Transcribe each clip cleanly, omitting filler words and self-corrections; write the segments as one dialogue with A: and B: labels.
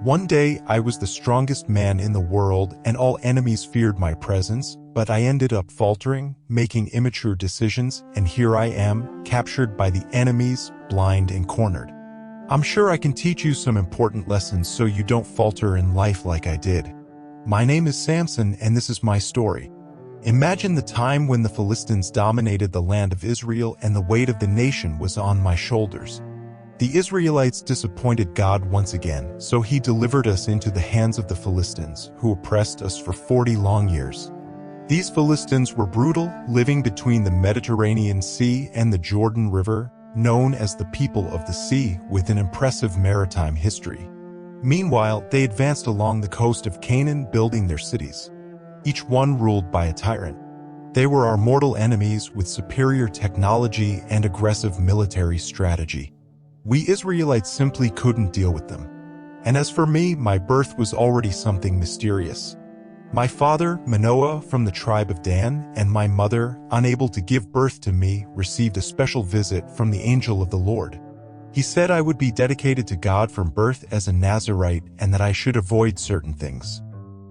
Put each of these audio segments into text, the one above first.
A: One day, I was the strongest man in the world and all enemies feared my presence, but I ended up faltering, making immature decisions, and here I am, captured by the enemies, blind and cornered. I'm sure I can teach you some important lessons so you don't falter in life like I did. My name is Samson and this is my story. Imagine the time when the Philistines dominated the land of Israel and the weight of the nation was on my shoulders. The Israelites disappointed God once again, so he delivered us into the hands of the Philistines, who oppressed us for 40 long years. These Philistines were brutal, living between the Mediterranean Sea and the Jordan River, known as the people of the sea, with an impressive maritime history. Meanwhile, they advanced along the coast of Canaan, building their cities, each one ruled by a tyrant. They were our mortal enemies with superior technology and aggressive military strategy. We Israelites simply couldn't deal with them. And as for me, my birth was already something mysterious. My father, Manoah, from the tribe of Dan, and my mother, unable to give birth to me, received a special visit from the angel of the Lord. He said I would be dedicated to God from birth as a Nazirite and that I should avoid certain things.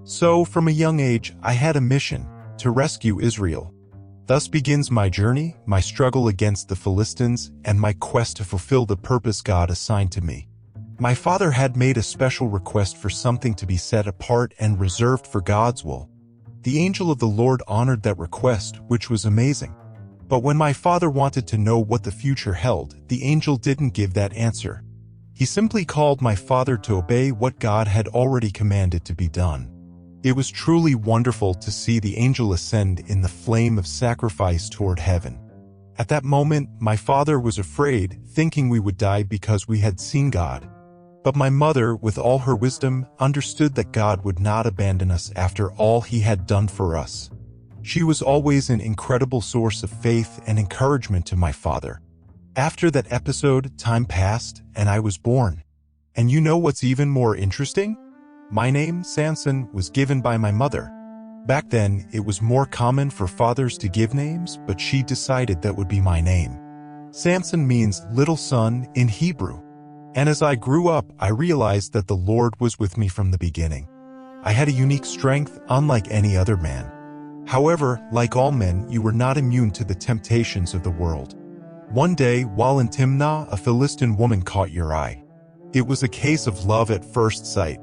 A: So, from a young age, I had a mission: to rescue Israel. Thus begins my journey, my struggle against the Philistines, and my quest to fulfill the purpose God assigned to me. My father had made a special request for something to be set apart and reserved for God's will. The angel of the Lord honored that request, which was amazing. But when my father wanted to know what the future held, the angel didn't give that answer. He simply called my father to obey what God had already commanded to be done. It was truly wonderful to see the angel ascend in the flame of sacrifice toward heaven. At that moment, my father was afraid, thinking we would die because we had seen God. But my mother, with all her wisdom, understood that God would not abandon us after all he had done for us. She was always an incredible source of faith and encouragement to my father. After that episode, time passed, and I was born. And you know what's even more interesting? My name, Samson, was given by my mother. Back then, it was more common for fathers to give names, but she decided that would be my name. Samson means little son in Hebrew. And as I grew up, I realized that the Lord was with me from the beginning. I had a unique strength, unlike any other man. However, like all men, you were not immune to the temptations of the world. One day, while in Timnah, a Philistine woman caught your eye. It was a case of love at first sight.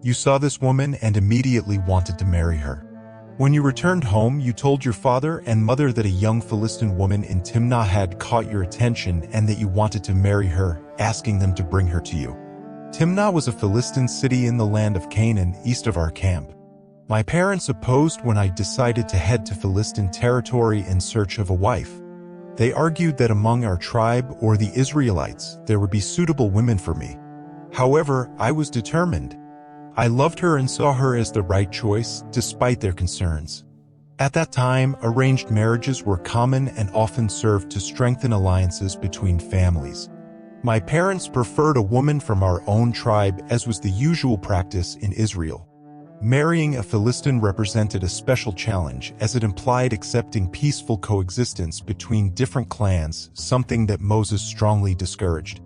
A: You saw this woman and immediately wanted to marry her. When you returned home, you told your father and mother that a young Philistine woman in Timnah had caught your attention and that you wanted to marry her, asking them to bring her to you. Timnah was a Philistine city in the land of Canaan, east of our camp. My parents opposed when I decided to head to Philistine territory in search of a wife. They argued that among our tribe or the Israelites, there would be suitable women for me. However, I was determined. I loved her and saw her as the right choice, despite their concerns. At that time, arranged marriages were common and often served to strengthen alliances between families. My parents preferred a woman from our own tribe, as was the usual practice in Israel. Marrying a Philistine represented a special challenge, as it implied accepting peaceful coexistence between different clans, something that Moses strongly discouraged.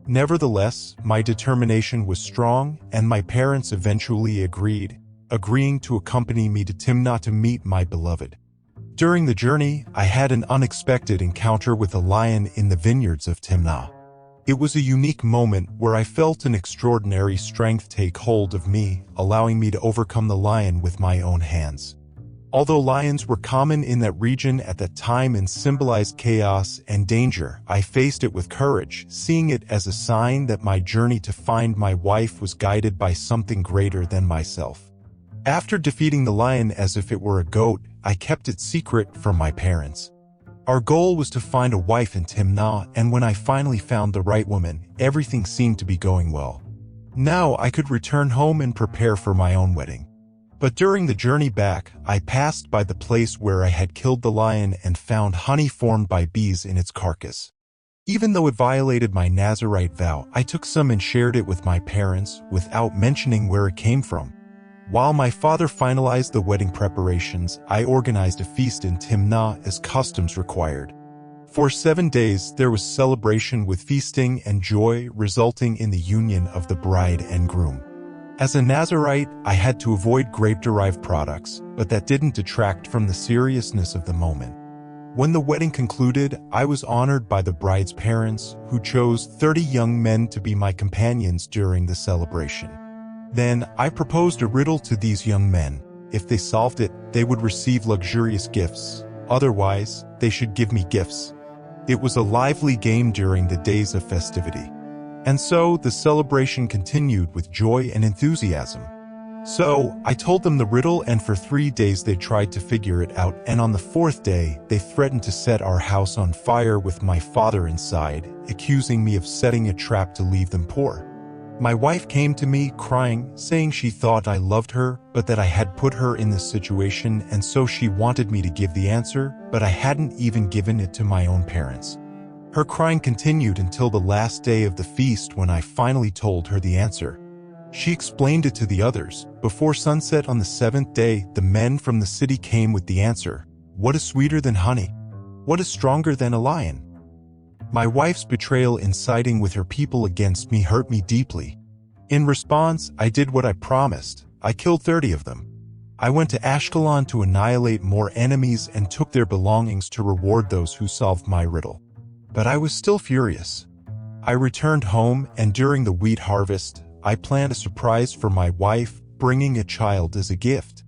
A: Nevertheless, my determination was strong, and my parents eventually agreed, agreeing to accompany me to Timnah to meet my beloved. During the journey, I had an unexpected encounter with a lion in the vineyards of Timnah. It was a unique moment where I felt an extraordinary strength take hold of me, allowing me to overcome the lion with my own hands. Although lions were common in that region at that time and symbolized chaos and danger, I faced it with courage, seeing it as a sign that my journey to find my wife was guided by something greater than myself. After defeating the lion as if it were a goat, I kept it secret from my parents. Our goal was to find a wife in Timnah, and when I finally found the right woman, everything seemed to be going well. Now I could return home and prepare for my own wedding. But during the journey back, I passed by the place where I had killed the lion and found honey formed by bees in its carcass. Even though it violated my Nazirite vow, I took some and shared it with my parents without mentioning where it came from. While my father finalized the wedding preparations, I organized a feast in Timnah as customs required. For 7 days, there was celebration with feasting and joy, resulting in the union of the bride and groom. As a Nazirite, I had to avoid grape-derived products, but that didn't detract from the seriousness of the moment. When the wedding concluded, I was honored by the bride's parents, who chose 30 young men to be my companions during the celebration. Then, I proposed a riddle to these young men. If they solved it, they would receive luxurious gifts. Otherwise, they should give me gifts. It was a lively game during the days of festivity. And so, the celebration continued with joy and enthusiasm. So, I told them the riddle, and for 3 days they tried to figure it out, and on the 4th day, they threatened to set our house on fire with my father inside, accusing me of setting a trap to leave them poor. My wife came to me crying, saying she thought I loved her, but that I had put her in this situation, and so she wanted me to give the answer, but I hadn't even given it to my own parents. Her crying continued until the last day of the feast when I finally told her the answer. She explained it to the others. Before sunset on the 7th day, the men from the city came with the answer. What is sweeter than honey? What is stronger than a lion? My wife's betrayal in siding with her people against me hurt me deeply. In response, I did what I promised. I killed 30 of them. I went to Ashkelon to annihilate more enemies and took their belongings to reward those who solved my riddle. But I was still furious. I returned home, and during the wheat harvest, I planned a surprise for my wife, bringing a child as a gift.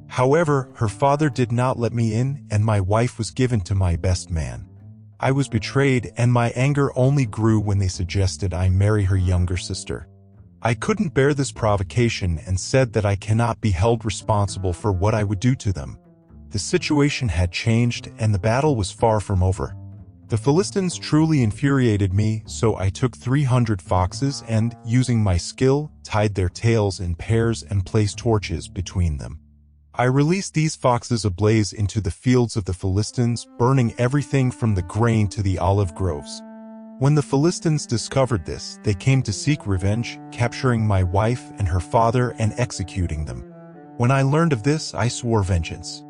A: However, her father did not let me in, and my wife was given to my best man. I was betrayed, and my anger only grew when they suggested I marry her younger sister. I couldn't bear this provocation and said that I cannot be held responsible for what I would do to them. The situation had changed, and the battle was far from over. The Philistines truly infuriated me, so I took 300 foxes and, using my skill, tied their tails in pairs and placed torches between them. I released these foxes ablaze into the fields of the Philistines, burning everything from the grain to the olive groves. When the Philistines discovered this, they came to seek revenge, capturing my wife and her father and executing them. When I learned of this, I swore vengeance.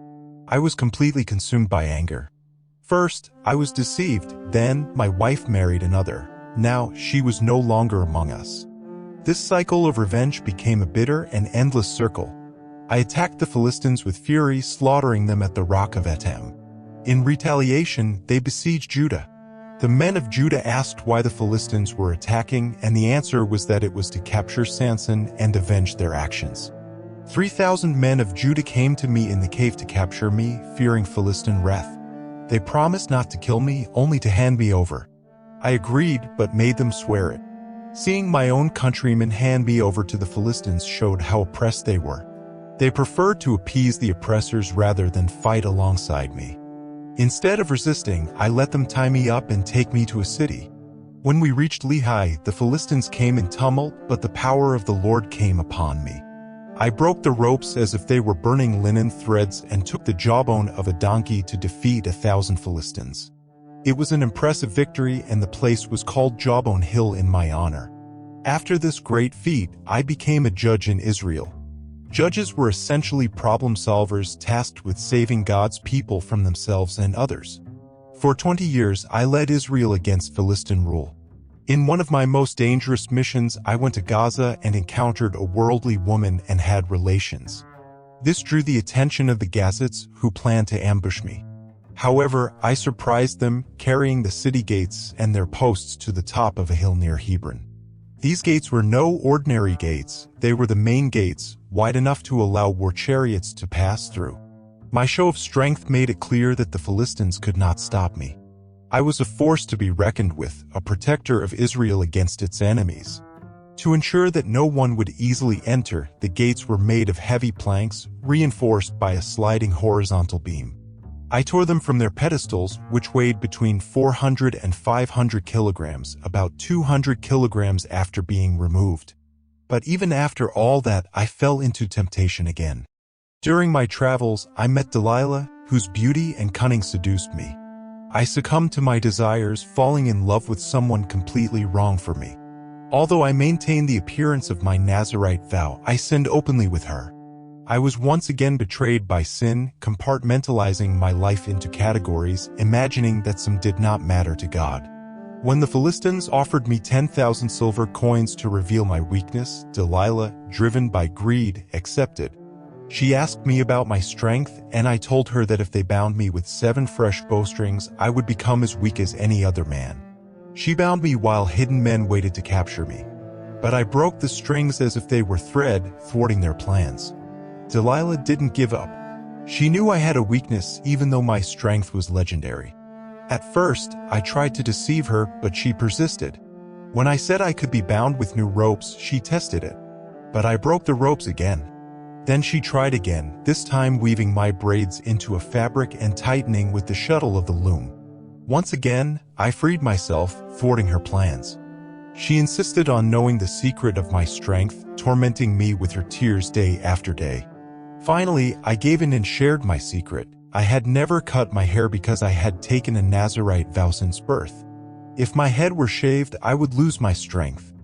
A: I was completely consumed by anger. First, I was deceived, then my wife married another. Now, she was no longer among us. This cycle of revenge became a bitter and endless circle. I attacked the Philistines with fury, slaughtering them at the rock of Etam. In retaliation, they besieged Judah. The men of Judah asked why the Philistines were attacking, and the answer was that it was to capture Samson and avenge their actions. 3,000 men of Judah came to me in the cave to capture me, fearing Philistine wrath. They promised not to kill me, only to hand me over. I agreed, but made them swear it. Seeing my own countrymen hand me over to the Philistines showed how oppressed they were. They preferred to appease the oppressors rather than fight alongside me. Instead of resisting, I let them tie me up and take me to a city. When we reached Lehi, the Philistines came in tumult, but the power of the Lord came upon me. I broke the ropes as if they were burning linen threads and took the jawbone of a donkey to defeat 1,000 Philistines. It was an impressive victory, and the place was called Jawbone Hill in my honor. After this great feat, I became a judge in Israel. Judges were essentially problem solvers tasked with saving God's people from themselves and others. For 20 years, I led Israel against Philistine rule. In one of my most dangerous missions, I went to Gaza and encountered a worldly woman and had relations. This drew the attention of the Gazites, who planned to ambush me. However, I surprised them, carrying the city gates and their posts to the top of a hill near Hebron. These gates were no ordinary gates, they were the main gates, wide enough to allow war chariots to pass through. My show of strength made it clear that the Philistines could not stop me. I was a force to be reckoned with, a protector of Israel against its enemies. To ensure that no one would easily enter, the gates were made of heavy planks, reinforced by a sliding horizontal beam. I tore them from their pedestals, which weighed between 400 and 500 kilograms, about 200 kilograms after being removed. But even after all that, I fell into temptation again. During my travels, I met Delilah, whose beauty and cunning seduced me. I succumbed to my desires, falling in love with someone completely wrong for me. Although I maintained the appearance of my Nazirite vow, I sinned openly with her. I was once again betrayed by sin, compartmentalizing my life into categories, imagining that some did not matter to God. When the Philistines offered me 10,000 silver coins to reveal my weakness, Delilah, driven by greed, accepted. She asked me about my strength, and I told her that if they bound me with 7 fresh bowstrings, I would become as weak as any other man. She bound me while hidden men waited to capture me. But I broke the strings as if they were thread, thwarting their plans. Delilah didn't give up. She knew I had a weakness even though my strength was legendary. At first, I tried to deceive her, but she persisted. When I said I could be bound with new ropes, she tested it. But I broke the ropes again. Then she tried again, this time weaving my braids into a fabric and tightening with the shuttle of the loom. Once again, I freed myself, thwarting her plans. She insisted on knowing the secret of my strength, tormenting me with her tears day after day. Finally, I gave in and shared my secret. I had never cut my hair because I had taken a Nazirite vow since birth. If my head were shaved, I would lose my strength.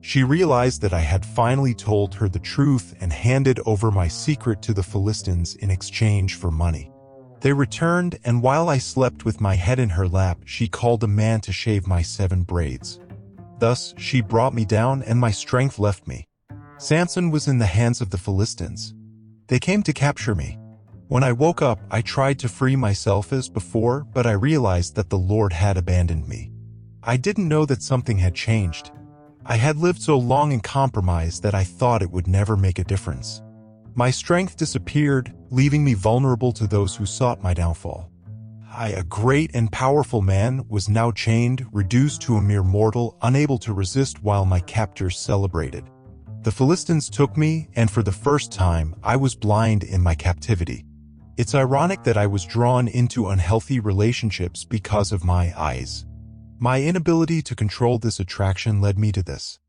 A: She realized that I had finally told her the truth and handed over my secret to the Philistines in exchange for money. They returned, and while I slept with my head in her lap, she called a man to shave my 7 braids. Thus, she brought me down and my strength left me. Samson was in the hands of the Philistines. They came to capture me. When I woke up, I tried to free myself as before, but I realized that the Lord had abandoned me. I didn't know that something had changed. I had lived so long in compromise that I thought it would never make a difference. My strength disappeared, leaving me vulnerable to those who sought my downfall. I, a great and powerful man, was now chained, reduced to a mere mortal, unable to resist while my captors celebrated. The Philistines took me, and for the first time, I was blind in my captivity. It's ironic that I was drawn into unhealthy relationships because of my eyes. My inability to control this attraction led me to this.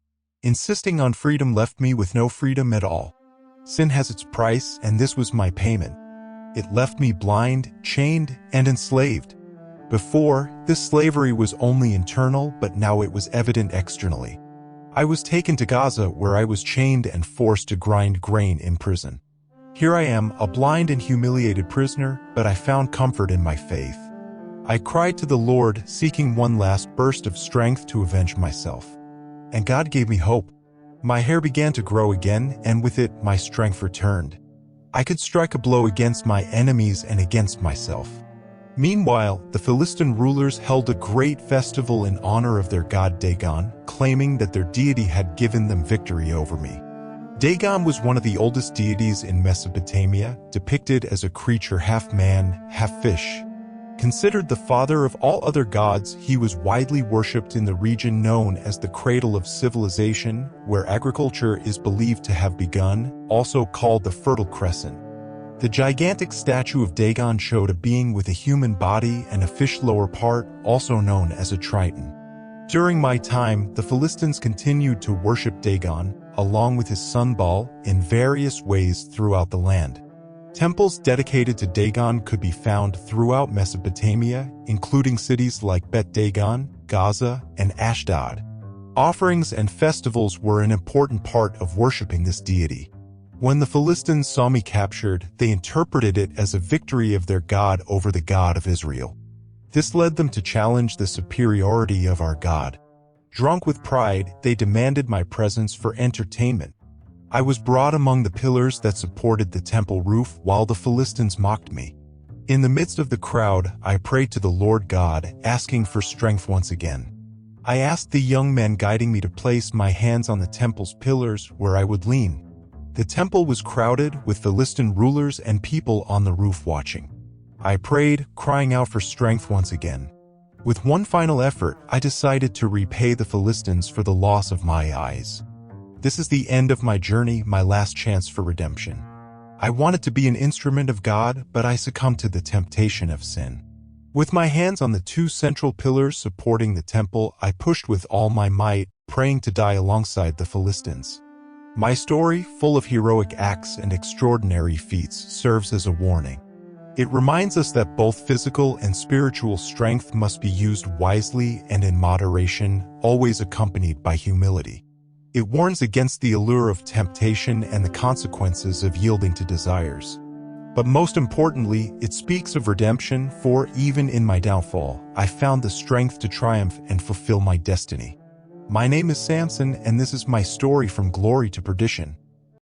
A: Insisting on freedom left me with no freedom at all. Sin has its price, and this was my payment. It left me blind, chained, and enslaved. Before, this slavery was only internal, but now it was evident externally. I was taken to Gaza, where I was chained and forced to grind grain in prison. Here I am, a blind and humiliated prisoner, but I found comfort in my faith. I cried to the Lord, seeking one last burst of strength to avenge myself. And God gave me hope. My hair began to grow again, and with it, my strength returned. I could strike a blow against my enemies and against myself. Meanwhile, the Philistine rulers held a great festival in honor of their god Dagon, claiming that their deity had given them victory over me. Dagon was one of the oldest deities in Mesopotamia, depicted as a creature half man, half fish. Considered the father of all other gods, he was widely worshipped in the region known as the cradle of civilization, where agriculture is believed to have begun, also called the Fertile Crescent. The gigantic statue of Dagon showed a being with a human body and a fish lower part, also known as a triton. During my time, the Philistines continued to worship Dagon, along with his son Baal, in various ways throughout the land. Temples dedicated to Dagon could be found throughout Mesopotamia, including cities like Bet Dagon, Gaza, and Ashdod. Offerings and festivals were an important part of worshiping this deity. When the Philistines saw me captured, they interpreted it as a victory of their God over the God of Israel. This led them to challenge the superiority of our God. Drunk with pride, they demanded my presence for entertainment. I was brought among the pillars that supported the temple roof while the Philistines mocked me. In the midst of the crowd, I prayed to the Lord God, asking for strength once again. I asked the young men guiding me to place my hands on the temple's pillars where I would lean. The temple was crowded with Philistine rulers and people on the roof watching. I prayed, crying out for strength once again. With one final effort, I decided to repay the Philistines for the loss of my eyes. This is the end of my journey, my last chance for redemption. I wanted to be an instrument of God, but I succumbed to the temptation of sin. With my hands on the 2 central pillars supporting the temple, I pushed with all my might, praying to die alongside the Philistines. My story, full of heroic acts and extraordinary feats, serves as a warning. It reminds us that both physical and spiritual strength must be used wisely and in moderation, always accompanied by humility. It warns against the allure of temptation and the consequences of yielding to desires. But most importantly, it speaks of redemption, for even in my downfall, I found the strength to triumph and fulfill my destiny. My name is Samson, and this is my story from glory to perdition.